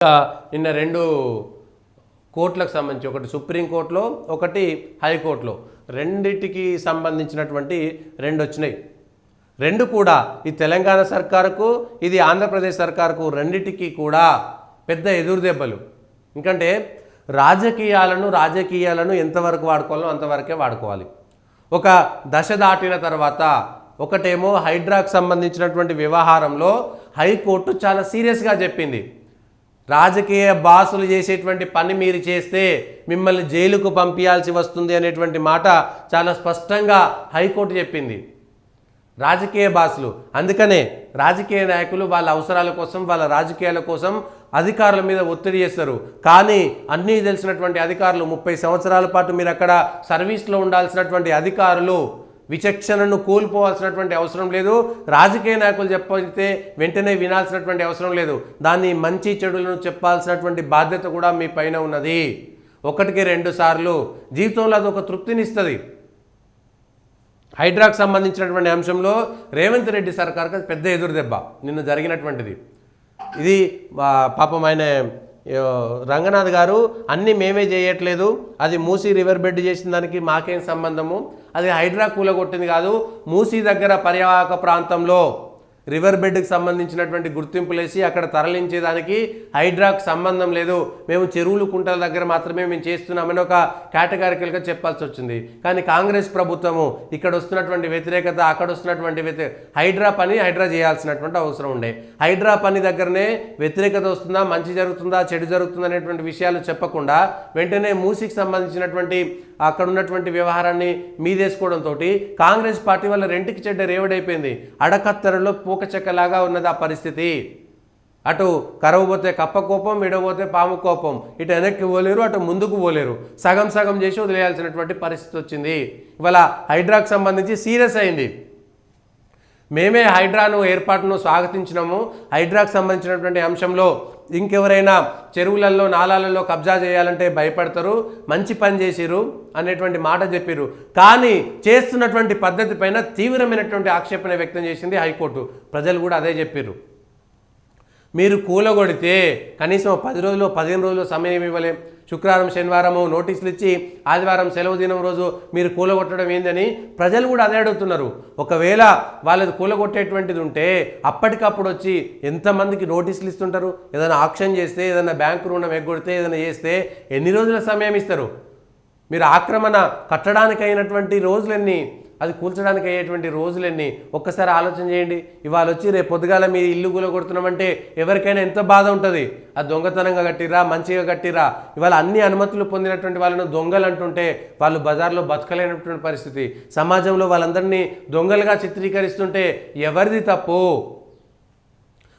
నిన్న రెండు కోర్టులకు సంబంధించి ఒకటి సుప్రీంకోర్టులో ఒకటి హైకోర్టులో రెండిటికి సంబంధించినటువంటి రెండు వచ్చినాయి. రెండు కూడా ఈ తెలంగాణ సర్కారుకు ఇది ఆంధ్రప్రదేశ్ సర్కారుకు రెండిటికి కూడా పెద్ద ఎదురుదెబ్బలు. ఎందుకంటే రాజకీయాలను ఎంతవరకు వాడుకోవాలో అంతవరకే వాడుకోవాలి. ఒక దశ దాటిన తర్వాత ఒకటేమో హైడ్రాకు సంబంధించినటువంటి వ్యవహారంలో హైకోర్టు చాలా సీరియస్గా చెప్పింది, రాజకీయ బాసులు చేసేటువంటి పని మీరు చేస్తే మిమ్మల్ని జైలుకు పంపించాల్సి వస్తుంది అనేటువంటి మాట చాలా స్పష్టంగా హైకోర్టు చెప్పింది. రాజకీయ బాసులు, అందుకనే రాజకీయ నాయకులు వాళ్ళ అవసరాల కోసం వాళ్ళ రాజకీయాల కోసం అధికారుల మీద ఒత్తిడి చేస్తారు. కానీ అన్నీ తెలిసినటువంటి అధికారులు 30 సంవత్సరాల పాటు మీరు అక్కడ సర్వీస్లో ఉండాల్సినటువంటి అధికారులు విచక్షణను కోల్పోవాల్సినటువంటి అవసరం లేదు. రాజకీయ నాయకులు చెప్పితే వెంటనే వినాల్సినటువంటి అవసరం లేదు. దాన్ని మంచి చెడులను చెప్పాల్సినటువంటి బాధ్యత కూడా మీ పైన ఉన్నది. ఒకటికి 2 సార్లు జీవితంలో అదొక తృప్తినిస్తుంది. హైడ్రాకు సంబంధించినటువంటి అంశంలో రేవంత్ రెడ్డి సర్కార్కి పెద్ద ఎదురుదెబ్బ నిన్న జరిగినటువంటిది. ఇది పాపం ఆయన రంగనాథ్ గారు అన్నీ మేమే చేయట్లేదు, అది మూసీ రివర్ బెడ్ చేసిన దానికి మాకేం సంబంధము, అది హైడ్రా కూలగొట్టింది కాదు, మూసీ దగ్గర పర్యావరణ ప్రాంతంలో రివర్ బెడ్కి సంబంధించినటువంటి గుర్తింపులేసి అక్కడ తరలించేదానికి హైడ్రాకు సంబంధం లేదు, మేము చెరువులు కుంటల దగ్గర మాత్రమే మేము చేస్తున్నామని ఒక కేటగారికల్గా చెప్పాల్సి వచ్చింది. కానీ కాంగ్రెస్ ప్రభుత్వము ఇక్కడ వస్తున్నటువంటి వ్యతిరేకత, అక్కడ వస్తున్నటువంటి హైడ్రా చేయాల్సినటువంటి అవసరం ఉండే. హైడ్రా పని దగ్గరనే వ్యతిరేకత వస్తుందా, మంచి జరుగుతుందా, చెడు జరుగుతుందా అనేటువంటి విషయాలు చెప్పకుండా వెంటనే మూసీకి సంబంధించినటువంటి అక్కడ ఉన్నటువంటి వ్యవహారాన్ని మీదేసుకోవడంతో కాంగ్రెస్ పార్టీ వల్ల రెంటికి చెడ్డ రేవడైపోయింది. అడకత్తెరలో పూకచెక్కలాగా ఉన్నది ఆ పరిస్థితి. అటు కరవు పోతే కప్ప కోపం, విడబోతే పాము కోపం, ఇటు వెనక్కి పోలేరు, అటు ముందుకు పోలేరు, సగం సగం చేసి వదిలేయాల్సినటువంటి పరిస్థితి వచ్చింది. ఇవాళ హైడ్రాకు సంబంధించి సీరియస్ అయింది. మేమే హైడ్రాను ఏర్పాటును స్వాగతించినాము, హైడ్రాకు సంబంధించినటువంటి అంశంలో ఇంకెవరైనా చెరువులలో నాలాలలో కబ్జా చేయాలంటే భయపడతారు, మంచి పని చేసిరు అనేటువంటి మాట చెప్పారు. కానీ చేస్తున్నటువంటి పద్ధతి పైన తీవ్రమైనటువంటి ఆక్షేపణ వ్యక్తం చేసింది హైకోర్టు. ప్రజలు కూడా అదే చెప్పారు. మీరు కూలగొడితే కనీసం 10 రోజులు 15 రోజులు సమయం ఇవ్వలే, శుక్రవారం శనివారము నోటీసులు ఇచ్చి ఆదివారం సెలవు దినం రోజు మీరు కూలగొట్టడం ఏందని ప్రజలు కూడా అదే అడుగుతున్నారు. ఒకవేళ వాళ్ళది కూలగొట్టేటువంటిది ఉంటే అప్పటికప్పుడు వచ్చి ఎంతమందికి నోటీసులు ఇస్తుంటారు? ఏదైనా ఆక్షన్ చేస్తే, ఏదైనా బ్యాంకు రుణం ఎగ్గొడితే, ఏదైనా చేస్తే ఎన్ని రోజుల సమయం ఇస్తారు? మీరు ఆక్రమణ కట్టడానికి అయినటువంటి రోజులన్నీ, అది కూల్చడానికి అయ్యేటువంటి రోజులన్నీ ఒక్కసారి ఆలోచన చేయండి. ఇవాళ వచ్చి రేపు పొద్దుగాల మీ ఇల్లు కూలగొడుతున్నామంటే ఎవరికైనా ఎంత బాధ ఉంటుంది? అది దొంగతనంగా కట్టిరా, మంచిగా కట్టిరా? ఇవాళ అన్ని అనుమతులు పొందినటువంటి వాళ్ళను దొంగలు అంటుంటే వాళ్ళు బజార్లో బతకలేనటువంటి పరిస్థితి. సమాజంలో వాళ్ళందరినీ దొంగలుగా చిత్రీకరిస్తుంటే ఎవరిది తప్పు?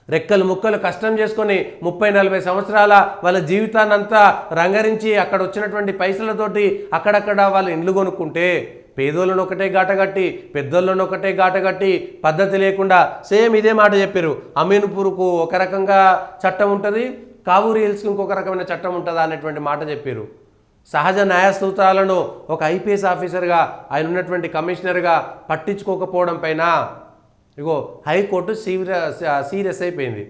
రెక్కలు ముక్కలు కష్టం చేసుకొని 30-40 సంవత్సరాల వాళ్ళ జీవితాన్నంతా రంగరించి అక్కడ వచ్చినటువంటి పైసలతోటి అక్కడక్కడ వాళ్ళు ఇండ్లు కొనుక్కుంటే పేదోళ్ళను ఒకటే గాటగట్టి, పెద్దోళ్ళను ఒకటే గాటగట్టి, పద్ధతి లేకుండా సేమ్ ఇదే మాట చెప్పారు. అమీన్పూర్కు ఒక రకంగా చట్టం ఉంటుంది, కావూరి హిల్స్కి ఇంకొక రకమైన చట్టం ఉంటుందా అనేటువంటి మాట చెప్పారు. సహజ న్యాయ సూత్రాలను ఒక ఐపీఎస్ ఆఫీసర్గా, ఆయన ఉన్నటువంటి కమిషనర్గా పట్టించుకోకపోవడం పైన ఇగో హైకోర్టు సీరియస్ అయిపోయింది.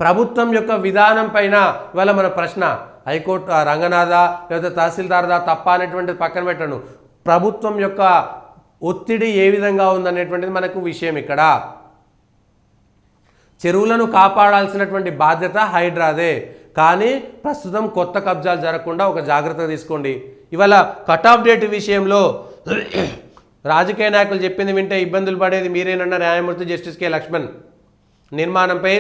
ప్రభుత్వం యొక్క విధానం పైన ఇవాళ మన ప్రశ్న, హైకోర్టు రంగనాథ లేదా తహసీల్దార్దా తప్ప అనేటువంటిది పక్కన పెట్టను, ప్రభుత్వం యొక్క ఒత్తిడి ఏ విధంగా ఉందనేటువంటిది మనకు విషయం. ఇక్కడ చెరువులను కాపాడాల్సినటువంటి బాధ్యత హైడ్రాదే. కానీ ప్రస్తుతం కొత్త కబ్జాలు జరగకుండా ఒక జాగ్రత్త తీసుకోండి. ఇవాళ కట్ ఆఫ్ డేట్ విషయంలో రాజకీయ నాయకులు చెప్పింది వింటే ఇబ్బందులు పడేది మీరేనన్న న్యాయమూర్తి జస్టిస్ కె లక్ష్మణ్. నిర్మాణంపై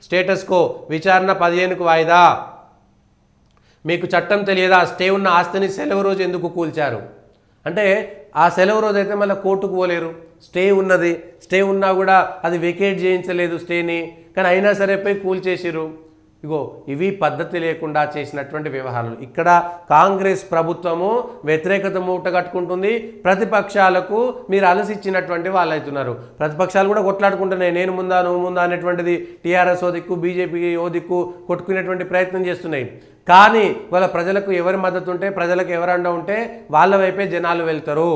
స్టేటస్ కో, విచారణ 15కు వాయిదా. మీకు చట్టం తెలియదా? స్టే ఉన్న ఆస్తిని సెలవు రోజు ఎందుకు కూల్చారు అంటే, ఆ సెలవు రోజు అయితే మళ్ళీ కోర్టుకు పోలేరు. స్టే ఉన్నది, స్టే ఉన్నా కూడా అది వెకేట్ చేయించలేదు స్టేని, కానీ అయినా సరే పోయి కూల్చేసిరు. ఇగో ఇవి పద్ధతి లేకుండా చేసినటువంటి వ్యవహారాలు. ఇక్కడ కాంగ్రెస్ ప్రభుత్వము వ్యతిరేకత మూట కట్టుకుంటుంది, ప్రతిపక్షాలకు మీరు అలసిచ్చినటువంటి వాళ్ళు అవుతున్నారు. ప్రతిపక్షాలు కూడా కొట్లాడుకుంటున్నాయి, నేను ముందా నువ్వు ముందా అనేటువంటిది. టీఆర్ఎస్ ఓ దిక్కు, బీజేపీ ఓ దిక్కు కొట్టుకునేటువంటి ప్రయత్నం చేస్తున్నాయి. కానీ వాళ్ళ ప్రజలకు ఎవరి మద్దతు ఉంటే, ప్రజలకు ఎవరు అండ ఉంటే వాళ్ళ వైపే జనాలు వెళ్తారు.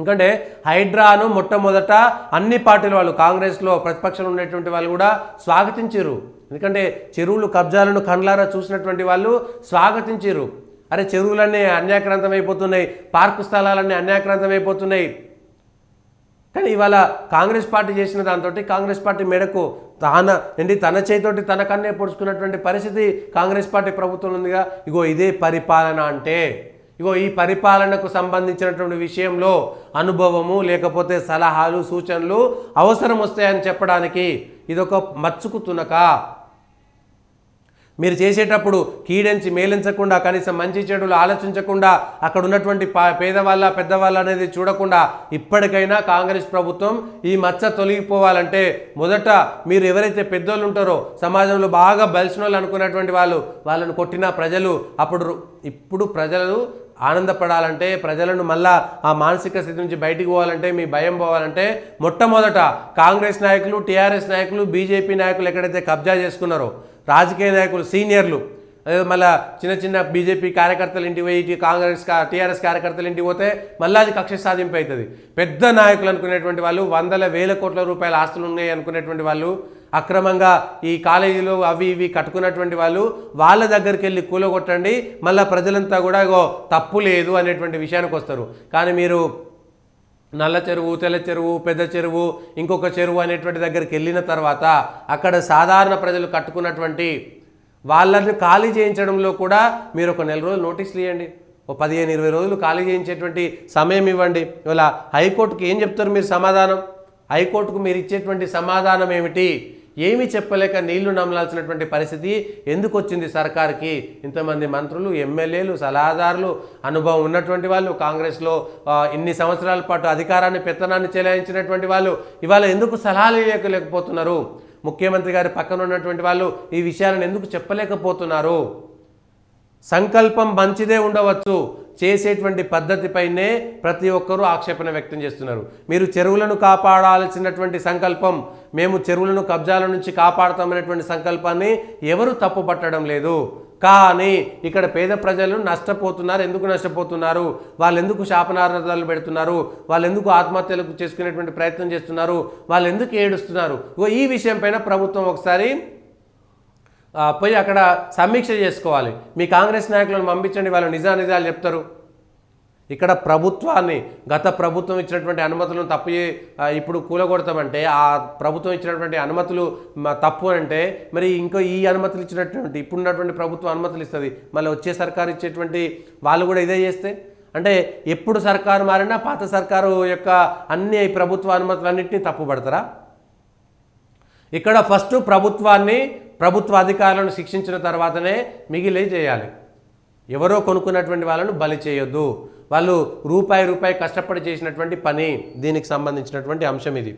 ఎందుకంటే హైడ్రాను మొట్టమొదట అన్ని పార్టీల వాళ్ళు, కాంగ్రెస్లో ప్రతిపక్షంలో ఉన్నటువంటి వాళ్ళు కూడా స్వాగతించారు. ఎందుకంటే చెరువులు కబ్జాలను కండ్లారా చూసినటువంటి వాళ్ళు స్వాగతించారు. అరే చెరువులన్నీ అన్యాక్రాంతం అయిపోతున్నాయి, పార్కు స్థలాలన్నీ అన్యాక్రాంతం అయిపోతున్నాయి. కానీ ఇవాళ కాంగ్రెస్ పార్టీ చేసిన దాంతో కాంగ్రెస్ పార్టీ మేడకు తన చేతితోటి తన కన్నే పొడుచుకున్నటువంటి పరిస్థితి కాంగ్రెస్ పార్టీ ప్రభుత్వం ఉందిగా. ఇగో ఇదే పరిపాలన అంటే. ఇగో ఈ పరిపాలనకు సంబంధించినటువంటి విషయంలో అనుభవము లేకపోతే సలహాలు సూచనలు అవసరం వస్తాయని చెప్పడానికి ఇదొక మచ్చుకు తునక. మీరు చేసేటప్పుడు కీడెంచి మేలించకుండా, కనీసం మంచి చెడులు ఆలోచించకుండా, అక్కడ ఉన్నటువంటి పేదవాళ్ళ పెద్దవాళ్ళ అనేది చూడకుండా, ఇప్పటికైనా కాంగ్రెస్ ప్రభుత్వం ఈ మచ్చ తొలగిపోవాలంటే మొదట మీరు ఎవరైతే పెద్దోళ్ళు ఉంటారో, సమాజంలో బాగా బలిసిన వాళ్ళు అనుకున్నటువంటి వాళ్ళను కొట్టిన ప్రజలు ఇప్పుడు ప్రజలు ఆనందపడాలంటే, ప్రజలను మళ్ళా ఆ మానసిక స్థితి నుంచి బయటికి పోవాలంటే, మీ భయం పోవాలంటే మొట్టమొదట కాంగ్రెస్ నాయకులు, టీఆర్ఎస్ నాయకులు, బీజేపీ నాయకులు ఎక్కడైతే కబ్జా చేసుకున్నారో, రాజకీయ నాయకులు సీనియర్లు, అదే మళ్ళీ చిన్న బీజేపీ కార్యకర్తలు ఇంటికి పోయి టీఆర్ఎస్ కార్యకర్తలు ఇంటికి పోతే మళ్ళీ అది కక్ష సాధింపు అవుతుంది. పెద్ద నాయకులు అనుకునేటువంటి వాళ్ళు, వందల వేల కోట్ల రూపాయల ఆస్తులు ఉన్నాయి అనుకునేటువంటి వాళ్ళు, అక్రమంగా ఈ కాలేజీలు అవి ఇవి కట్టుకున్నటువంటి వాళ్ళ దగ్గరికి వెళ్ళి కూలగొట్టండి, మళ్ళీ ప్రజలంతా కూడా ఇగో తప్పు లేదు అనేటువంటి విషయానికి వస్తారు. కానీ మీరు నల్ల చెరువు, తెల్ల చెరువు, పెద్ద చెరువు, ఇంకొక చెరువు అనేటువంటి దగ్గరికి వెళ్ళిన తర్వాత అక్కడ సాధారణ ప్రజలు కట్టుకున్నటువంటి వాళ్ళని ఖాళీ చేయించడంలో కూడా మీరు ఒక 4 రోజులు నోటీసులు ఇవ్వండి, ఓ 15-20 రోజులు ఖాళీ చేయించేటువంటి సమయం ఇవ్వండి. ఇవాళ హైకోర్టుకి ఏం చెప్తారు మీరు సమాధానం? హైకోర్టుకు మీరు ఇచ్చేటువంటి సమాధానం ఏమిటి? ఏమీ చెప్పలేక నీళ్లు నమ్మలాల్సినటువంటి పరిస్థితి ఎందుకు వచ్చింది సర్కార్కి? ఇంతమంది మంత్రులు, ఎమ్మెల్యేలు, సలహాదారులు, అనుభవం ఉన్నటువంటి వాళ్ళు, కాంగ్రెస్లో ఇన్ని సంవత్సరాల పాటు అధికారాన్ని పెత్తనాన్ని చెలాయించినటువంటి వాళ్ళు ఇవాళ ఎందుకు సలహాలు ఇవ్వలేకపోతున్నారు? ముఖ్యమంత్రి గారి పక్కన ఉన్నటువంటి వాళ్ళు ఈ విషయాలను ఎందుకు చెప్పలేకపోతున్నారు? సంకల్పం మంచిదే ఉండవచ్చు, చేసేటువంటి పద్ధతిపైనే ప్రతి ఒక్కరూ ఆక్షేపణ వ్యక్తం చేస్తున్నారు. మీరు చెరువులను కాపాడాల్సినటువంటి సంకల్పం, మేము చెరువులను కబ్జాల నుంచి కాపాడుతామనేటువంటి సంకల్పాన్ని ఎవరు తప్పు పట్టడం లేదు. కానీ ఇక్కడ పేద ప్రజలు నష్టపోతున్నారు. ఎందుకు నష్టపోతున్నారు? వాళ్ళు ఎందుకు శాపనార్థాలు పెడుతున్నారు? వాళ్ళు ఎందుకు ఆత్మహత్యలకు చేసుకునేటువంటి ప్రయత్నం చేస్తున్నారు? వాళ్ళు ఎందుకు ఏడుస్తున్నారు? ఈ విషయం పైన ప్రభుత్వం ఒకసారి పోయి అక్కడ సమీక్ష చేసుకోవాలి. మీ కాంగ్రెస్ నాయకులను పంపించండి, వాళ్ళు నిజాలు చెప్తారు. ఇక్కడ ప్రభుత్వాన్ని, గత ప్రభుత్వం ఇచ్చినటువంటి అనుమతులను ఇప్పుడు కూలగొడతామంటే, ఆ ప్రభుత్వం ఇచ్చినటువంటి అనుమతులు తప్పు అంటే, మరి ఇంకో ఈ అనుమతులు ఇచ్చినటువంటి ఇప్పుడున్నటువంటి ప్రభుత్వం అనుమతులు ఇస్తుంది, మళ్ళీ వచ్చే సర్కారు ఇచ్చేటువంటి వాళ్ళు కూడా ఇదే చేస్తే, అంటే ఎప్పుడు సర్కారు మారినా పాత సర్కారు యొక్క అన్ని ప్రభుత్వ అనుమతులన్నింటినీ తప్పుపడతారా? ఇక్కడ ఫస్ట్ ప్రభుత్వ అధికారులను శిక్షించిన తర్వాతనే మిగిలే చేయాలి. ఎవరో కొనుక్కున్నటువంటి వాళ్ళను బలి చేయొద్దు. వాళ్ళు రూపాయి కష్టపడి చేసినటువంటి పని. దీనికి సంబంధించినటువంటి అంశం ఇది.